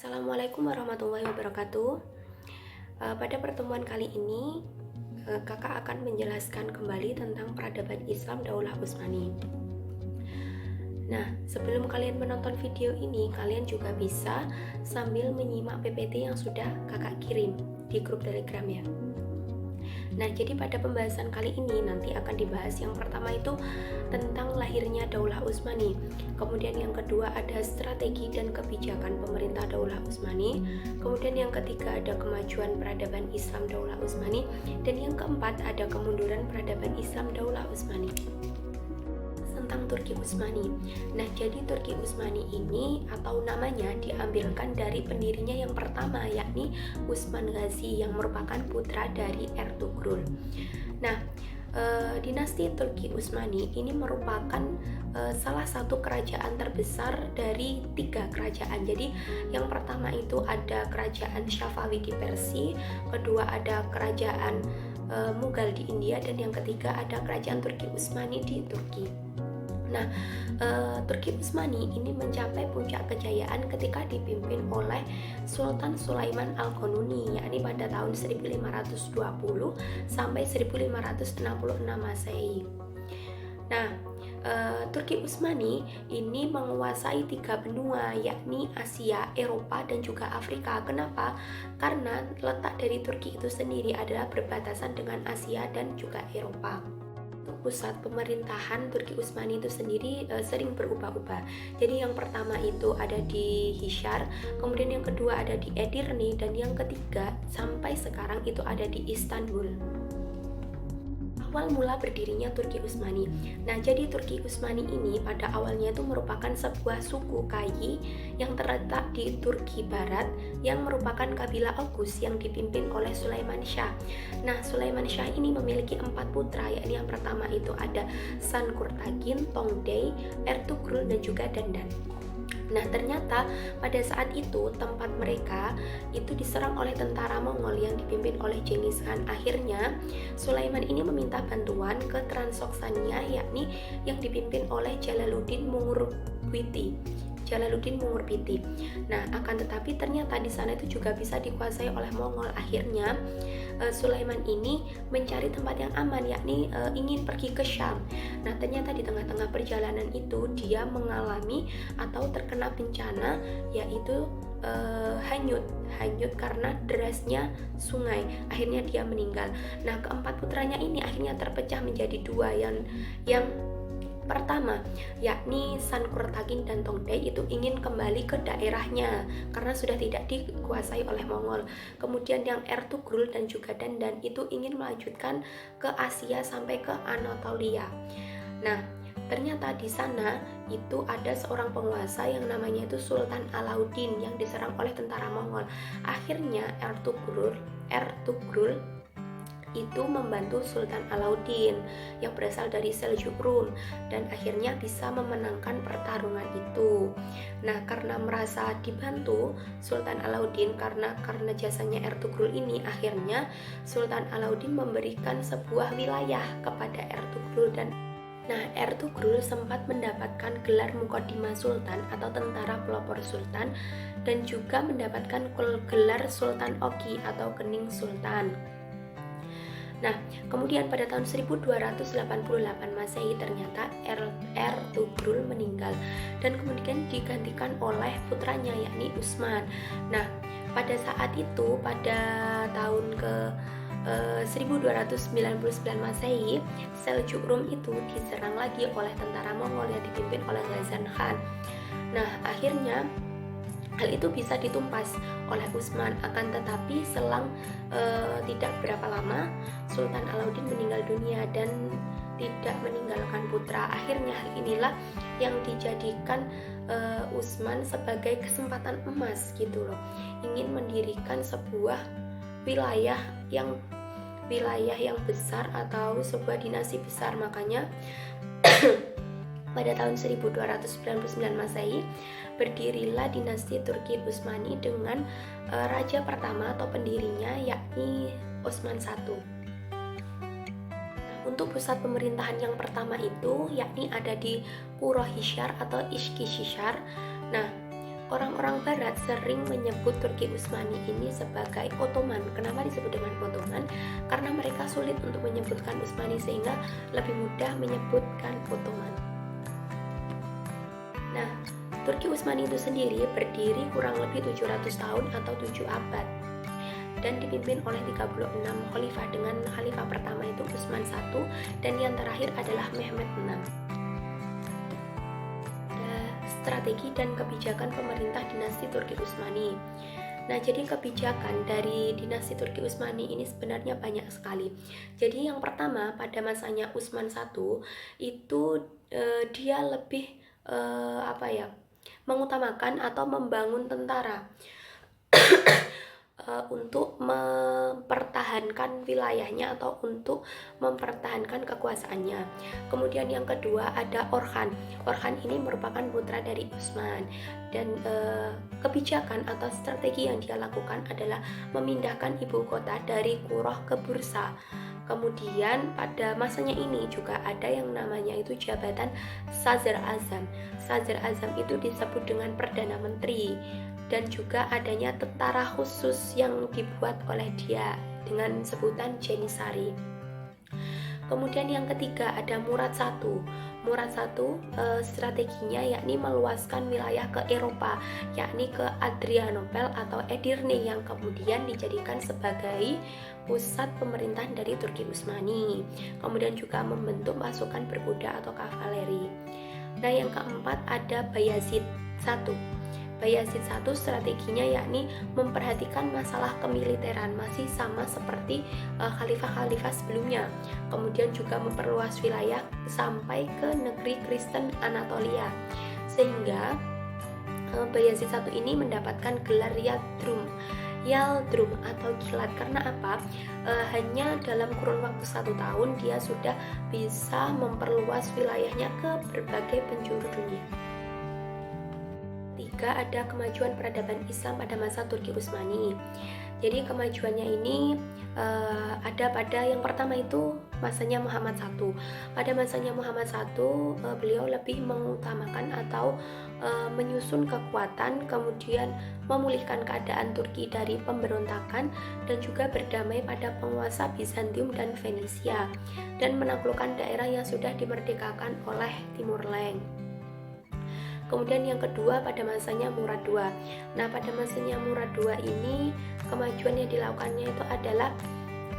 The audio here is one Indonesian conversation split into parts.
Assalamualaikum warahmatullahi wabarakatuh. Pada pertemuan kali ini, kakak akan menjelaskan kembali tentang peradaban Islam Daulah Utsmani. Nah, sebelum kalian menonton video ini, kalian juga bisa sambil menyimak PPT yang sudah kakak kirim di grup Telegram ya. Nah, jadi pada pembahasan kali ini nanti akan dibahas yang pertama itu tentang lahirnya Daulah Utsmani. Kemudian yang kedua ada strategi dan kebijakan pemerintah Daulah Utsmani. Kemudian yang ketiga ada kemajuan peradaban Islam Daulah Utsmani. Dan yang keempat ada kemunduran peradaban Islam Daulah Utsmani. Tentang Turki Utsmani. Nah, jadi Turki Utsmani ini atau namanya diambilkan dari pendirinya yang pertama, yakni Utsman Ghazi yang merupakan putra dari Ertugrul. Nah, dinasti Turki Utsmani ini merupakan salah satu kerajaan terbesar dari 3 kerajaan. Jadi yang pertama itu ada kerajaan Safawi di Persia, kedua ada kerajaan Mughal di India, dan yang ketiga ada kerajaan Turki Utsmani di Turki. Nah, Turki Utsmani ini mencapai puncak kejayaan ketika dipimpin oleh Sultan Sulaiman Al-Qanuni, yakni pada tahun 1520 sampai 1566 Masehi. Nah, Turki Utsmani ini menguasai 3 benua, yakni Asia, Eropa, dan juga Afrika. Kenapa? Karena letak dari Turki itu sendiri adalah berbatasan dengan Asia dan juga Eropa. Pusat pemerintahan Turki Utsmani itu sendiri sering berubah-ubah. Jadi yang pertama itu ada di Hisar, kemudian yang kedua ada di Edirne, dan yang ketiga sampai sekarang itu ada di Istanbul. Awal mula berdirinya Turki Utsmani. Nah, jadi Turki Utsmani ini pada awalnya itu merupakan sebuah suku Kayi yang terletak di Turki Barat yang merupakan kabilah Oghuz yang dipimpin oleh Sulaiman Shah. Nah, Sulaiman Shah ini memiliki 4 putra, yakni yang pertama itu ada San Kurtagin, Tongday, Ertugrul, dan juga Dandan. Nah, ternyata pada saat itu tempat mereka itu diserang oleh tentara Mongol yang dipimpin oleh Genghis Khan. Akhirnya Sulaiman ini meminta bantuan ke Transoxania, yakni yang dipimpin oleh Jalaluddin Mungurupiti. Nah, akan tetapi ternyata di sana itu juga bisa dikuasai oleh Mongol. Akhirnya Sulaiman ini mencari tempat yang aman, yakni ingin pergi ke Syam. Nah, ternyata di tengah-tengah perjalanan itu dia mengalami atau terkena bencana, yaitu hanyut karena derasnya sungai. Akhirnya dia meninggal. Nah, keempat putranya ini akhirnya terpecah menjadi 2, yang pertama, yakni San Kurtagin dan Tongday itu ingin kembali ke daerahnya karena sudah tidak dikuasai oleh Mongol. Kemudian yang Ertugrul dan juga Dandan itu ingin melanjutkan ke Asia sampai ke Anatolia. Nah, ternyata di sana itu ada seorang penguasa yang namanya itu Sultan Alauddin yang diserang oleh tentara Mongol. Akhirnya Ertugrul itu membantu Sultan Alauddin yang berasal dari Seljuk Rum dan akhirnya bisa memenangkan pertarungan itu. Nah, karena merasa dibantu Sultan Alauddin karena jasanya Ertugrul ini, akhirnya Sultan Alauddin memberikan sebuah wilayah kepada Ertugrul. Dan nah, Ertugrul sempat mendapatkan gelar Mukodimah Sultan atau tentara pelopor sultan, dan juga mendapatkan gelar Sultan Ogi atau Kening Sultan. Nah, kemudian pada tahun 1288 Masehi ternyata Ertugrul meninggal dan kemudian digantikan oleh putranya, yakni Utsman. Nah, pada saat itu pada tahun ke 1299 Masehi, Seljuk Rum itu diserang lagi oleh tentara Mongol yang dipimpin oleh Ghazan Khan. Nah, akhirnya hal itu bisa ditumpas oleh Utsman, akan tetapi selang tidak berapa lama Sultan Alauddin meninggal dunia dan tidak meninggalkan putra. Akhirnya hal inilah yang dijadikan Utsman sebagai kesempatan emas gitu loh, ingin mendirikan sebuah wilayah yang besar atau sebuah dinasti besar. Makanya pada tahun 1299 Masehi berdirilah dinasti Turki Utsmani dengan raja pertama atau pendirinya, yakni Osman I. Untuk pusat pemerintahan yang pertama itu yakni ada di Puro Hisar atau Ishkishar. Nah, orang-orang barat sering menyebut Turki Utsmani ini sebagai Ottoman. Kenapa disebut dengan Ottoman? Karena mereka sulit untuk menyebutkan Utsmani sehingga lebih mudah menyebutkan Ottoman. Nah, Turki Utsmani itu sendiri berdiri kurang lebih 700 tahun atau 7 abad dan dipimpin oleh 36 khalifah, dengan khalifah pertama itu Utsman I dan yang terakhir adalah Mehmed VI. Strategi dan kebijakan pemerintah dinasti Turki Utsmani. Nah, jadi kebijakan dari dinasti Turki Utsmani ini sebenarnya banyak sekali. Jadi yang pertama, pada masanya Utsman I itu dia lebih mengutamakan atau membangun tentara untuk mempertahankan wilayahnya atau untuk mempertahankan kekuasaannya. Kemudian yang kedua ada Orhan. Orhan ini merupakan putra dari Utsman dan kebijakan atau strategi yang dia lakukan adalah memindahkan ibu kota dari Kuroh ke Bursa. Kemudian pada masanya ini juga ada yang namanya itu jabatan Sadr Azam. Sadr Azam itu disebut dengan Perdana Menteri, dan juga adanya tentara khusus yang dibuat oleh dia dengan sebutan Jenisari. Kemudian yang ketiga ada Murad I. Murad I strateginya yakni meluaskan wilayah ke Eropa, yakni ke Adrianople atau Edirne yang kemudian dijadikan sebagai pusat pemerintahan dari Turki Utsmani. Kemudian juga membentuk pasukan berkuda atau kavaleri. Nah, yang keempat ada Bayazid I. Bayazid I strateginya yakni memperhatikan masalah kemiliteran, masih sama seperti khalifah-khalifah sebelumnya. Kemudian juga memperluas wilayah sampai ke negeri Kristen Anatolia, sehingga Bayazid I ini mendapatkan gelar Yaldrum atau Kilat. Karena apa? Hanya dalam kurun waktu 1 tahun dia sudah bisa memperluas wilayahnya ke berbagai penjuru dunia. Ada kemajuan peradaban Islam pada masa Turki Utsmani. Jadi kemajuannya ini ada pada yang pertama itu masanya Muhammad I. Pada masanya Muhammad I, beliau lebih mengutamakan atau menyusun kekuatan, kemudian memulihkan keadaan Turki dari pemberontakan dan juga berdamai pada penguasa Bizantium dan Venesia dan menaklukkan daerah yang sudah dimerdekakan oleh Timur Leng. Kemudian yang kedua pada masanya Murad II. Nah, pada masanya Murad II ini kemajuan yang dilakukannya itu adalah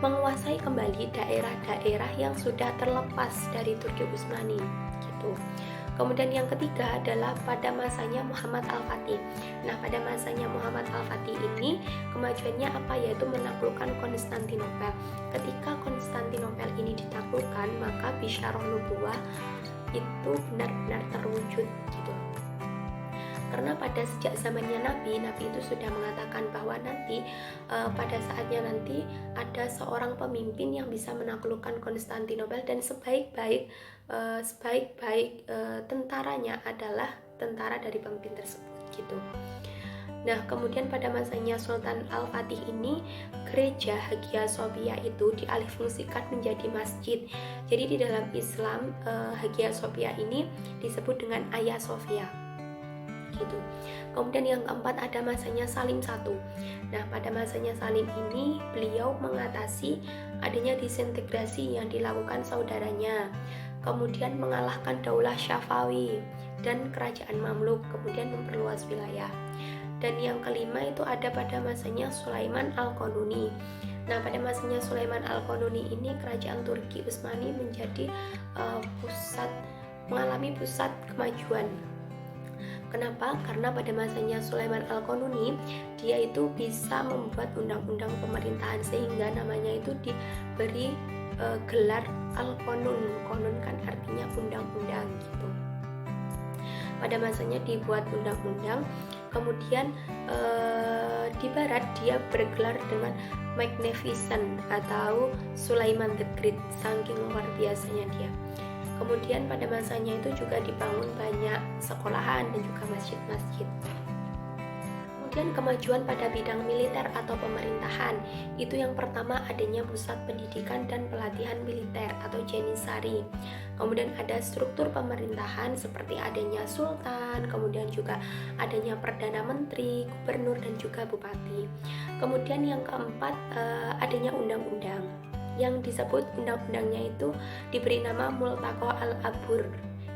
menguasai kembali daerah-daerah yang sudah terlepas dari Turki Utsmani gitu. Kemudian yang ketiga adalah pada masanya Muhammad Al-Fatih. Nah, pada masanya Muhammad Al-Fatih ini kemajuannya apa? Yaitu menaklukkan Konstantinopel. Ketika Konstantinopel ini ditaklukkan, maka Bisyarah Nubuwah itu benar-benar terwujud gitu. Karena pada sejak zamannya Nabi itu sudah mengatakan bahwa nanti pada saatnya nanti ada seorang pemimpin yang bisa menaklukkan Konstantinopel dan sebaik-baik tentaranya adalah tentara dari pemimpin tersebut gitu. Nah, kemudian pada masanya Sultan Al-Fatih ini gereja Hagia Sophia itu dialihfungsikan menjadi masjid. Jadi di dalam Islam Hagia Sophia ini disebut dengan Hagia Sophia gitu. Kemudian yang keempat ada masanya Salim I. Nah, pada masanya Salim ini beliau mengatasi adanya disintegrasi yang dilakukan saudaranya, kemudian mengalahkan Daulah Syafawi dan kerajaan Mamluk, kemudian memperluas wilayah. Dan yang kelima itu ada pada masanya Sulaiman Al-Qanuni. Nah, pada masanya Sulaiman Al-Qanuni ini kerajaan Turki Utsmani menjadi mengalami pusat kemajuan. Kenapa? Karena pada masanya Sulaiman Al-Qanuni dia itu bisa membuat undang-undang pemerintahan sehingga namanya itu diberi gelar Al-Qanun. Qanun kan artinya undang-undang gitu. Pada masanya dibuat undang-undang, kemudian di barat dia bergelar dengan Magnificent atau Sulaiman the Great, saking luar biasanya dia. Kemudian pada masanya itu juga dibangun banyak sekolahan dan juga masjid-masjid. Kemudian kemajuan pada bidang militer atau pemerintahan, itu yang pertama adanya pusat pendidikan dan pelatihan militer atau Jenisari. Kemudian ada struktur pemerintahan seperti adanya sultan, kemudian juga adanya perdana menteri, gubernur dan juga bupati. Kemudian yang keempat adanya undang-undang. Yang disebut undang-undangnya itu diberi nama Multaqo al-Abur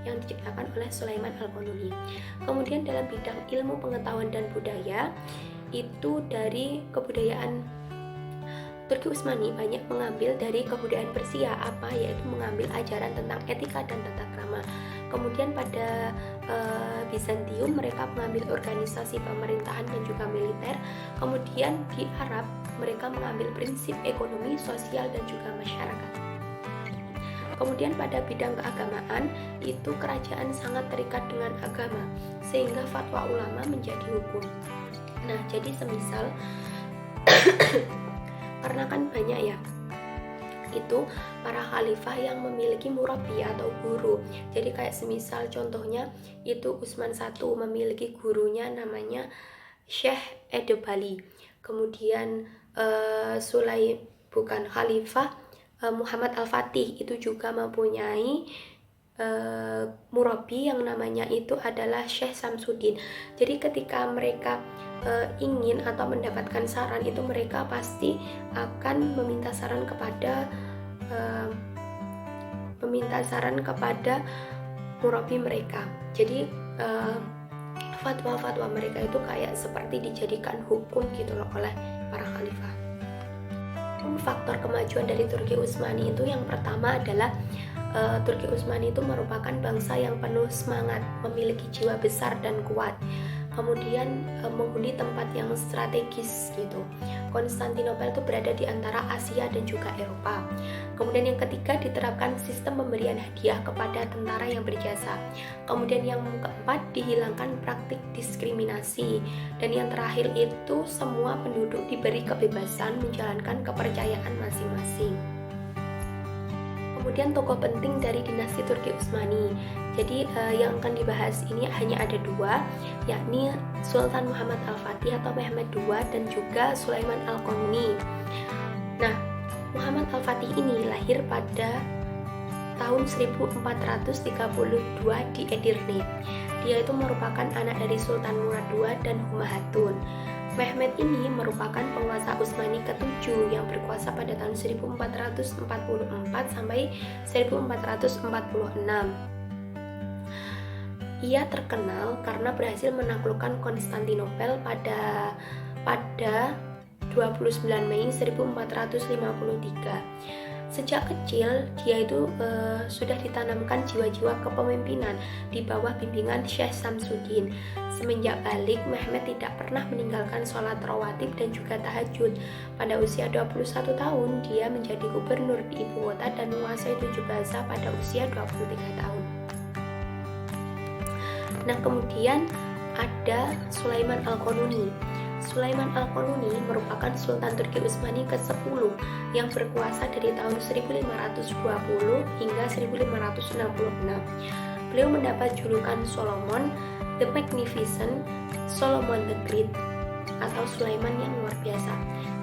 yang diciptakan oleh Sulaiman Al-Qanuni. Kemudian dalam bidang ilmu pengetahuan dan budaya, itu dari kebudayaan Turki Utsmani banyak mengambil dari kebudayaan Persia, yaitu mengambil ajaran tentang etika dan tata krama. Kemudian pada Bizantium mereka mengambil organisasi pemerintahan dan juga militer. Kemudian di Arab mereka mengambil prinsip ekonomi, sosial dan juga masyarakat. Kemudian pada bidang keagamaan, itu kerajaan sangat terikat dengan agama, sehingga fatwa ulama menjadi hukum. Nah, jadi semisal, karena kan banyak ya, itu para khalifah yang memiliki murabi atau guru. Jadi kayak semisal contohnya, itu Utsman I memiliki gurunya namanya Syekh Edebali. Kemudian Khalifah Muhammad Al-Fatih itu juga mempunyai murabi yang namanya itu adalah Syekh Samsudin. Jadi ketika mereka ingin atau mendapatkan saran, itu mereka pasti akan meminta saran kepada murabi mereka. Jadi fatwa-fatwa mereka itu kayak seperti dijadikan hukum gitu loh oleh para khalifah. Faktor kemajuan dari Turki Utsmani itu yang pertama adalah Turki Utsmani itu merupakan bangsa yang penuh semangat, memiliki jiwa besar dan kuat. Kemudian menghuni tempat yang strategis gitu. Konstantinopel itu berada di antara Asia dan juga Eropa. Kemudian yang ketiga, diterapkan sistem pemberian hadiah kepada tentara yang berjasa. Kemudian yang keempat, dihilangkan praktik diskriminasi. Dan yang terakhir itu semua penduduk diberi kebebasan menjalankan kepercayaan masing-masing. Kemudian tokoh penting dari dinasti Turki Utsmani. Jadi yang akan dibahas ini hanya ada dua, yakni Sultan Muhammad Al-Fatih atau Mehmed II dan juga Sulaiman Al-Qanuni. Nah, Muhammad Al-Fatih ini lahir pada tahun 1432 di Edirne. Dia itu merupakan anak dari Sultan Murad II dan Humayun. Mehmed ini merupakan penguasa Utsmani ke-7 yang berkuasa pada tahun 1444 sampai 1446. Ia terkenal karena berhasil menaklukkan Konstantinopel pada 29 Mei 1453. Sejak kecil dia itu sudah ditanamkan jiwa-jiwa kepemimpinan di bawah bimbingan Syekh Samsudin. Semenjak balik, Mehmed tidak pernah meninggalkan sholat rawatib dan juga tahajud. Pada usia 21 tahun, dia menjadi gubernur di ibu kota dan menguasai 7 bahasa pada usia 23 tahun. Nah, kemudian ada Sulaiman Al-Qanuni. Sulaiman Al-Qanuni merupakan Sultan Turki Utsmani ke-10 yang berkuasa dari tahun 1520 hingga 1566. Beliau mendapat julukan Solomon the Magnificent, Solomon the Great, atau Sulaiman yang luar biasa.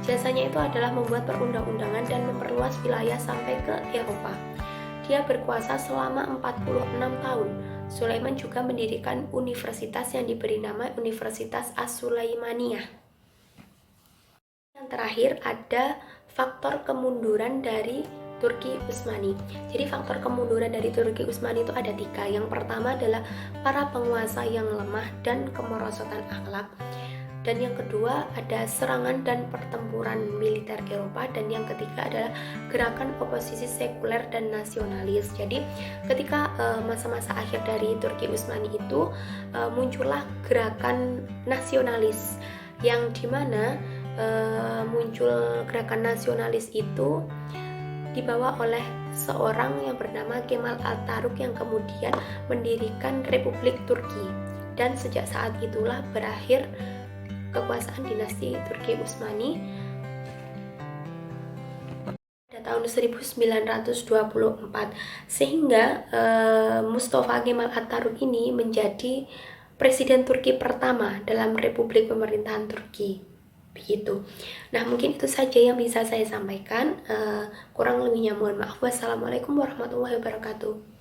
Jasanya itu adalah membuat perundang-undangan dan memperluas wilayah sampai ke Eropa. Dia berkuasa selama 46 tahun. Sulaiman juga mendirikan universitas yang diberi nama Universitas As-Sulaimaniyah. Yang terakhir ada faktor kemunduran dari Turki Utsmani. Jadi faktor kemunduran dari Turki Utsmani itu ada 3. Yang pertama adalah para penguasa yang lemah dan kemerosotan akhlak. Dan yang kedua ada serangan dan pertempuran militer Eropa. Dan yang ketiga adalah gerakan oposisi sekuler dan nasionalis. Jadi ketika masa-masa akhir dari Turki Utsmani itu muncullah gerakan nasionalis, yang dimana muncul gerakan nasionalis itu dibawa oleh seorang yang bernama Kemal Atatürk yang kemudian mendirikan Republik Turki. Dan sejak saat itulah berakhir kekuasaan dinasti Turki Utsmani pada tahun 1924, sehingga Mustafa Kemal Atatürk ini menjadi Presiden Turki pertama dalam Republik Pemerintahan Turki. Begitu. Nah, mungkin itu saja yang bisa saya sampaikan. Kurang lebihnya mohon maaf. Wassalamualaikum warahmatullahi wabarakatuh.